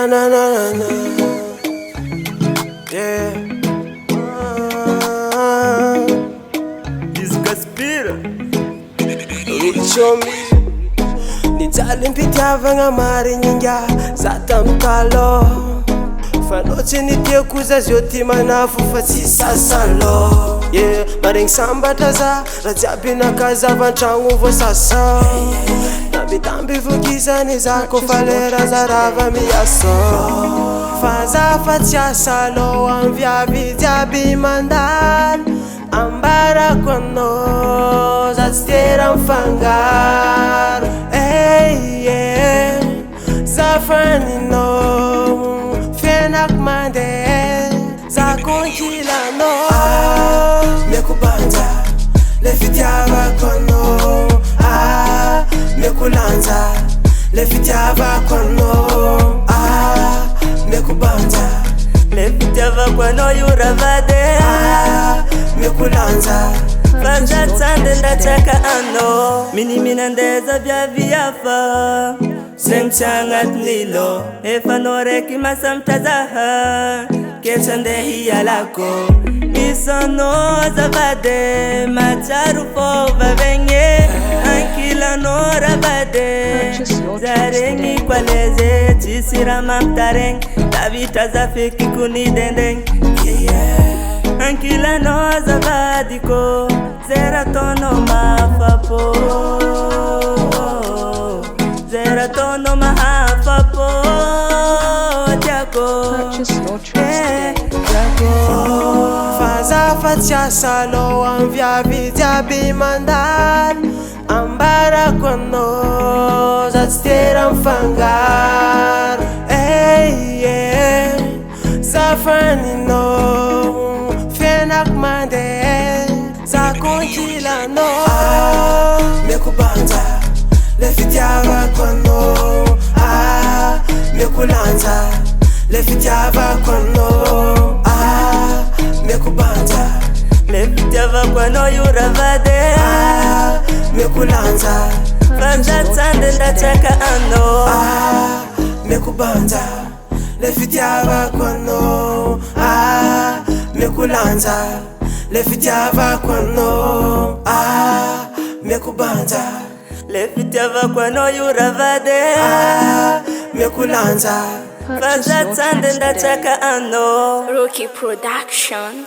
na na na na. Yeah. Disgaspira. Richomi. Nijaly mpitiavagna marigningya za tamtalo. Fanotsy nitiako za zio ty manafo fa tsy sasalô. Yeah, maregny sambatra za raha jiaby nakazava an-tragno voasasa. Tambitamby vokizany za kofa lera za rava miasa. Fa za fa tsy asalô amy viavy jiaby mandalo. Ambarako anao za tsy tera mifangaro. Yeah, za faninao fiainako mandeha za konkilanao. Meko banja le fitiavako anao. Meko lanja le fitiavako anao. Meko banja le fitiavako anao io ravade. Meko lanja Fanja tsande ndatsaka anao. Miniminandeza viavy hafa zegny tsy agnatin'ny lô. Efa anao raiky masambotra zaha ketra andeha hialako. Isanao azavady matsaro fô vavegny. Ankilanao ravady za regny koa leze tsisy raha mampitaregny. Tavitra za fekiko ny dendegny. Ankilanao azavadiko zay raha ataonao mahafapo. Zay raha ataonao mahafapo tiako. fa za fa tsy asalô amy viavy jiaby mandalo. Ambarako anao za tsy tera mifangaro. Yeah, za faninao fiainako mandeha za konkilanao. Meko banja le fitiavako anao. Meko lanja le fitiavako anao. Meko banja le fitiavako anao io ravade. Meko lanja Fanja tsande ndatsaka anao. Meko banja le fitiavako anao. Meko lanja le fitiavako anao. Meko banja le fitiavako anao io ravade. Meko lanja Fanja tsande ndatsaka anao. Rookie Production.